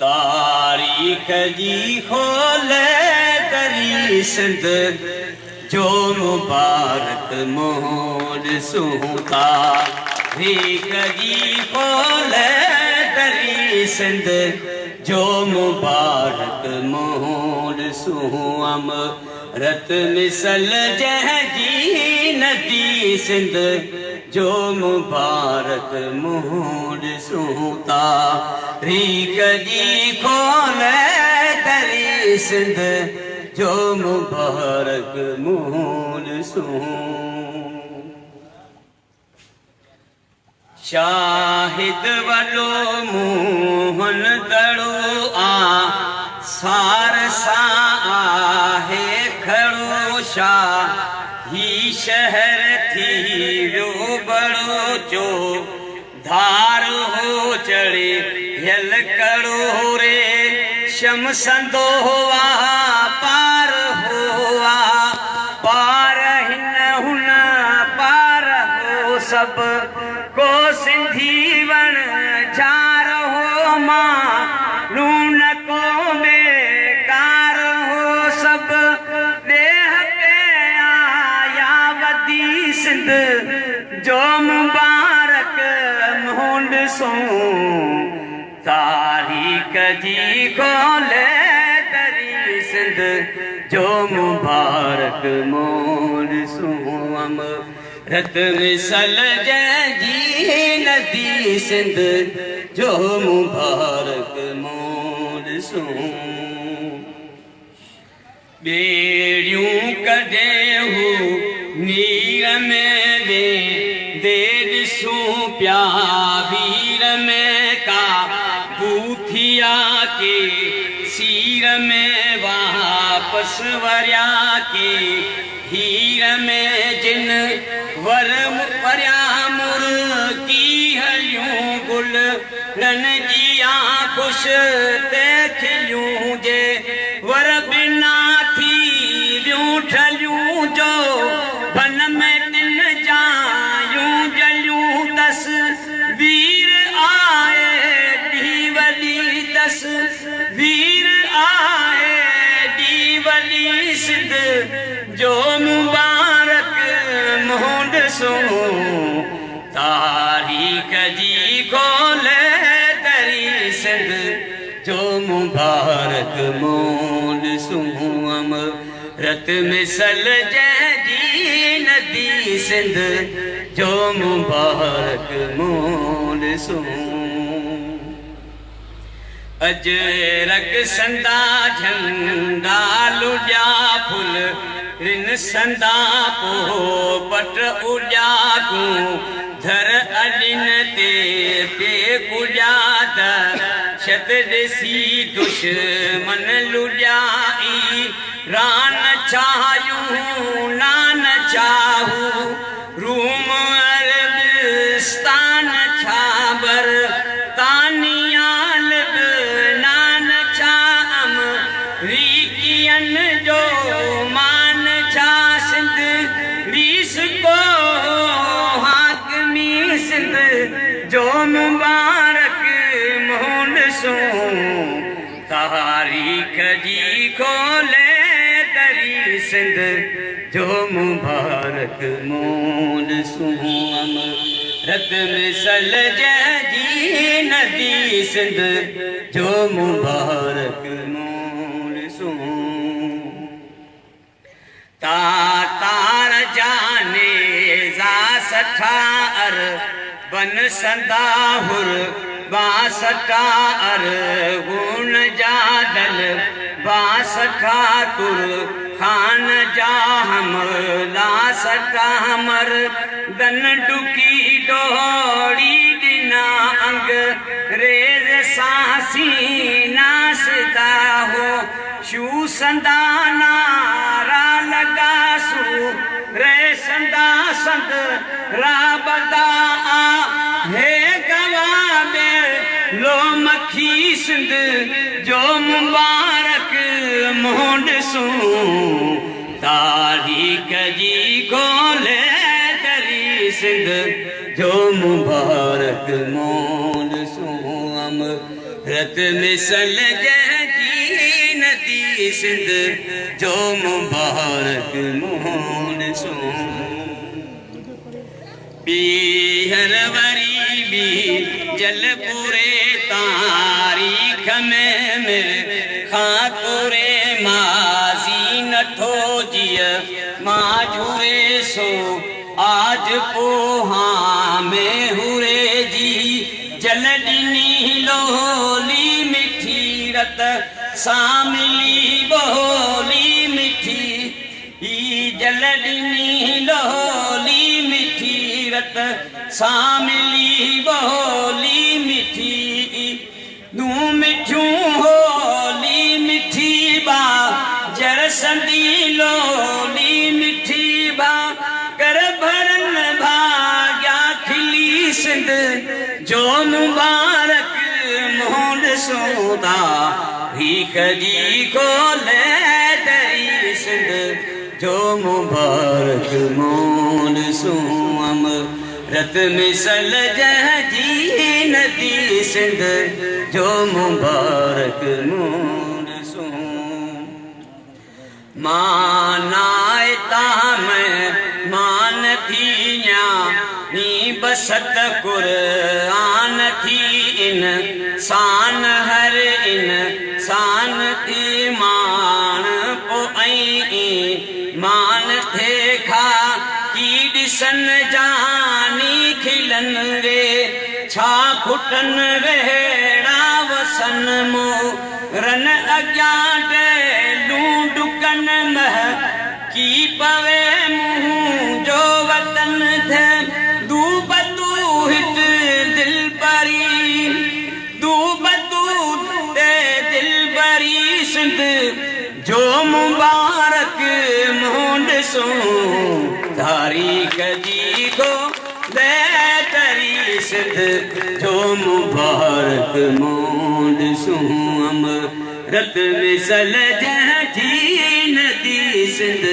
तारीख जी खोले दरी सिंध जो मुबारक मोहर सूता तारीख जी खोले दरी सिंध जो मुबारक मोहर सूअम रत मिसल जहजी नदी सिंध जो मुबारक मोहर सूता तारीख जी खोले दरी सिंध जो मुबारक मोहर सूं शाहिद वॾो मोहन दड़ो सार सां आहे खड़ो शाही शहर थी वियो बड़ो चो धार हो चढ़े यल कड़ो रे शमसंदो हुआ पार हुआ पार हिन हुन पार हो सब को सिंधी वण झार हो मां नून को बेकार हो सब देह पे आया वदी सिंध जो मुबारक मोहन सो तारीख जी खोले दरी सिंध जो मुबारक मोहन सूअम रत मिसल जहजी नदी सिंध जो मुबारक मोहन सूं बेड़ियूं कढे हू नीर में वे दे ॾिसूं पिया वीर में का बूथिया के सीर में वापस वरिया के हीर में जिन वर वरिया मुर की हलियूं गुल रन जिया खुश ते खिलियूं जे वर बिना थी वियूं ठलियूं जो बन में तिन जायूं जलियूं दस वीर आए दी वली दस वीर आए दी वली सिंध जो मुबारक मोहन सो तारीख जी खोले दरी सिंध जो मुबारक मोहन सूअम रत मिसल जहजी नदी सिंध जो मुबारक मोहन सूं अजरक संदा झंडा लुॾिया फुल रिन संदा पोपट उॾिया कूं धर अॾिन ते पे कुॾिया दहशत ॾिसी दुश्मन लुॾिया रान चाहियूं नान चाहूं रूम अरबिस्तान छाबर तानिया नान छाम रीकियन जो मान छा सिंध रीस को हाकमी सिंध जो मुबारक मोहन सूं तारीख जी खोले दरी सिंध जो मुबारक मोहन सूअम रत मिसल जहजी नदी सिंध जो मुबारक मोहन सूं तार जाने जा सठार बन संदाहुर बासटा अर गुण जादल सठा तुर खान जा हमला सठा हमर दन डुकी डोड़ी दिना अंग रेज सांसी नासदा हो शू संदा नारा लगा सू रे संदा संद राबदा हे गवा में लो मखी सिंध जो मुबारक मोड सू तारीख जी गोले दरी सिंध जो मुबारक मोड सू अमृत मिसल जी नदी सिंध जो मुबारक मोड सू पीहर वरी भी जलपुरे तारीख में मेरे खातुरे माजी नठो जिय माजुरे सो आज पोहा में हुरे जी जल डिनी लोली मिठी रत सामिली बोली मिठी ई जल डिनी लोली मिठी रत सामिली बोली मिठी नू मिठूं होली मिठी बा जरसंदी लोली मिठी बा कर भरन भाग्या खिली सिंध जो मुबारक मोड सोदा भीख जी खोले दरी सिंध जो मुबारक मोड सो अमृत मिसल जी नदी सिंध जो मुबारक मोड सो मानाए ताम मान थीया नी बसत कुरान थी इन सान हर इन सान थी मान पो मान थे खा की दिसन जानी खिलन रे छा खुटन वेड़ा वसन मो रन अग्या डेलू डुकन मह की पवे मुँह जो वतन थे दू बतू हित दिल बरी दू बतू दे दिल बरी सिंध जो मुबारक मोड सो तारीख जी को दे तरी सिंध जो मुबारक मोड सो अमृत मिसल जी नदी सिंध